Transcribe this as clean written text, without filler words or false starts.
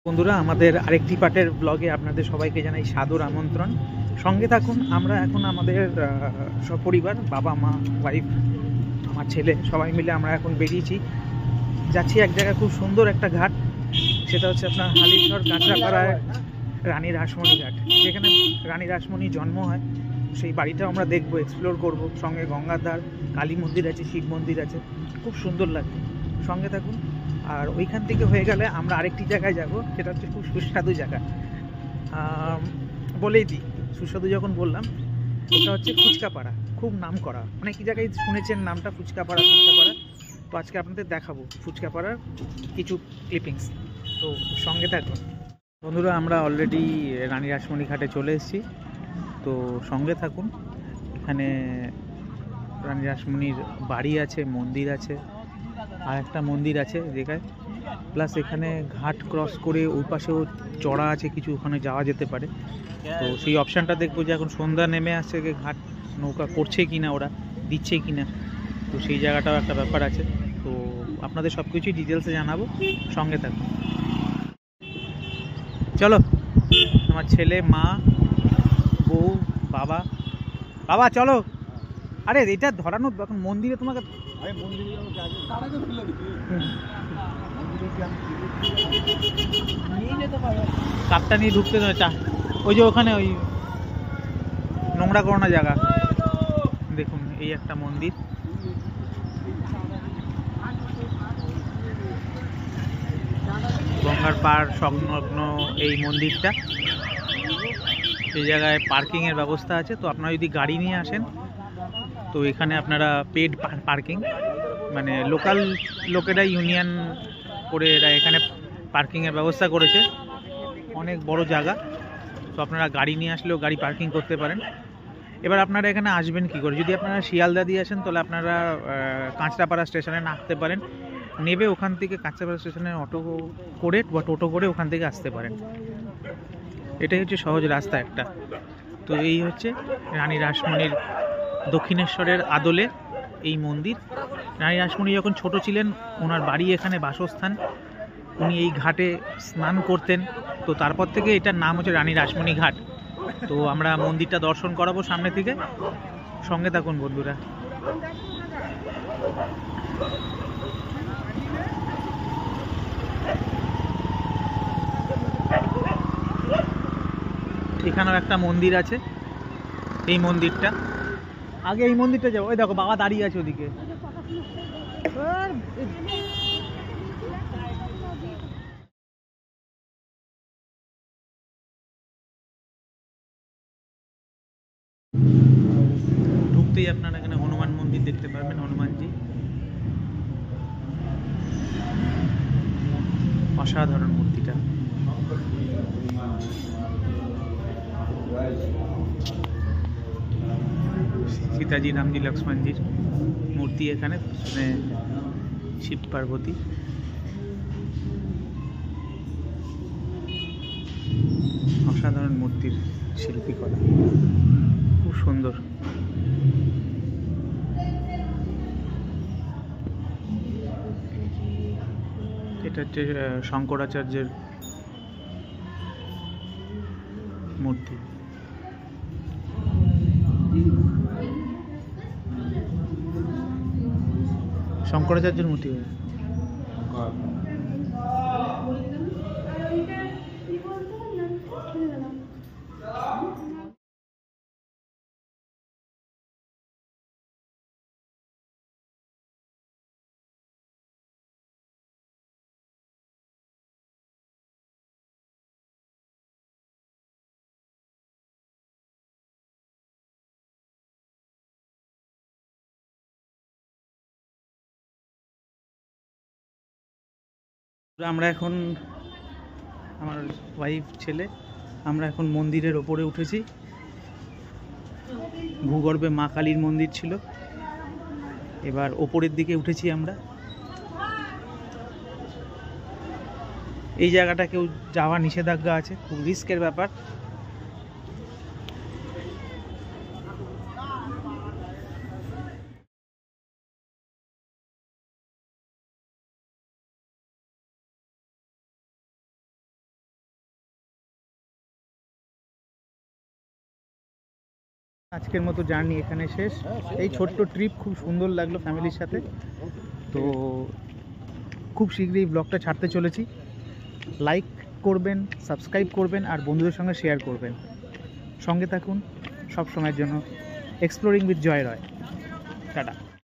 বন্ধুরা, আমাদের আরেকটি পার্টের ব্লগে আপনাদের সবাইকে জানাই সাদর আমন্ত্রণ। সঙ্গে থাকুন। আমরা এখন আমাদের সপরিবার, বাবা মা, ওয়াইফ, আমার ছেলে, সবাই মিলে আমরা এখন বেরিয়েছি, যাচ্ছি এক জায়গায়। খুব সুন্দর একটা ঘাট, সেটা হচ্ছে আপনার হালিশহর কাঁচরাপাড়ায় রানী রাসমণি ঘাট, যেখানে রানী রাসমণির জন্ম হয়। সেই বাড়িটাও আমরা দেখবো, এক্সপ্লোর করব। সঙ্গে গঙ্গার ধার, কালী মন্দির আছে, শিব মন্দির আছে, খুব সুন্দর লাগবে। সঙ্গে থাকুন। আর ওইখান থেকে হয়ে গেলে আমরা আরেকটি জায়গায় যাব, সেটা হচ্ছে খুব সুস্বাদু জায়গা। বলেই দিই, সুস্বাদু যখন বললাম, ওটা হচ্ছে ফুচকাপাড়া। খুব নাম করা, অনেক জায়গায় শুনেছেন নামটা, ফুচকাপাড়া ফুচকাপাড়া। তো আজকে আপনাদের দেখাবো ফুচকাপাড়ার কিছু ক্লিপিংস। তো সঙ্গে থাকুন বন্ধুরা। আমরা অলরেডি রানী রাসমণি ঘাটে চলে এসেছি, তো সঙ্গে থাকুন। এখানে রানী রাসমণির বাড়ি আছে, মন্দির আছে, আর একটা মন্দির আছে যেখানে, প্লাস এখানে ঘাট ক্রস করে ওই পাশেও চড়া আছে কিছু, ওখানে যাওয়া যেতে পারে। তো সেই অপশানটা দেখবো যে এখন সন্ধ্যা নেমে আসছে, ঘাট নৌকা করছে কিনা, ওরা দিচ্ছে কিনা, তো সেই জায়গাটাও একটা ব্যাপার আছে। তো আপনাদের সব কিছুই ডিটেলসে জানাবো, সঙ্গে থাকুন। চলো, আমার ছেলে, মা, বউ, বাবা। বাবা চলো। আরে এটা ধরানো এখন মন্দিরে তোমাকে কাপটা নিয়ে ঢুকতে দেবে। ওই যে ওখানে ওই নোংরা করোনা জায়গা। দেখুন, এই একটা মন্দির, গঙ্গার পাড় সংলগ্ন এই মন্দিরটা। এই জায়গায় পার্কিংয়ের ব্যবস্থা আছে। তো আপনারা যদি গাড়ি নিয়ে আসেন, তো এখানে আপনারা পেড পার্কিং, মানে লোকাল লোকেরা ইউনিয়ন করে এরা এখানে পার্কিংয়ের ব্যবস্থা করেছে। অনেক বড় জায়গা, তো আপনারা গাড়ি নিয়ে আসলেও গাড়ি পার্কিং করতে পারেন। এবার আপনারা এখানে আসবেন কী করে? যদি আপনারা শিয়ালদা দিয়ে আসেন, তাহলে আপনারা কাঁচরাপাড়া স্টেশনে নামতে পারেন, নেবে ওখান থেকে কাঁচরাপাড়া স্টেশনে অটো করে বা টোটো করে ওখান থেকে আসতে পারেন। এটাই হচ্ছে সহজ রাস্তা একটা। তো এই হচ্ছে রানী রাসমণির দক্ষিণেশ্বরের আদলে এই মন্দির। রানী রাসমণি যখন ছোট ছিলেন, ওনার বাড়ি এখানে, বাসস্থান, উনি এই ঘাটে স্নান করতেন। তো তারপর থেকে এটার নাম হচ্ছে রানী রাসমণি ঘাট। তো আমরা মন্দিরটা দর্শন করাবো সামনে থেকে, সঙ্গে থাকুন বন্ধুরা। এখানেও একটা মন্দির আছে, এই মন্দিরটা, আগে এই মন্দিরটা যাবো। ওই দেখো বাবা দাঁড়িয়ে আছে ওদিকে। ঢুকতেই আপনারা এখানে হনুমান মন্দির দেখতে পারবেন, হনুমানজি। অসাধারণ মূর্তিটা। সীতাজি, রামজি, লক্ষ্মণজির মূর্তি এখানে, পিছনে শিব পার্বতী। অসাধারণ মূর্তির শিল্পী কলা, খুব সুন্দর। এটা হচ্ছে শঙ্করাচার্যের মূর্তি। শঙ্করাচার্যের মূর্তি। আমরা এখন, আমার ওয়াইফ, ছেলে, আমরা এখন মন্দিরের ওপরে উঠেছি। ভূগর্ভে মা কালীর মন্দির ছিল, এবার ওপরের দিকে উঠেছি আমরা। এই জায়গাটা কেউ যাওয়া নিষেধাজ্ঞা আছে, খুব রিস্কের ব্যাপার। আজকের মতো জার্নি এখানে শেষ। এই ছোট্ট ট্রিপ খুব সুন্দর লাগলো ফ্যামিলির সাথে। তো খুব শীঘ্রই ব্লগটা ছাড়তে চলেছি। লাইক করবেন, সাবস্ক্রাইব করবেন আর বন্ধুদের সঙ্গে শেয়ার করবেন। সঙ্গে থাকুন সব সময়ের জন্য। Exploring with Joy Roy. Tata.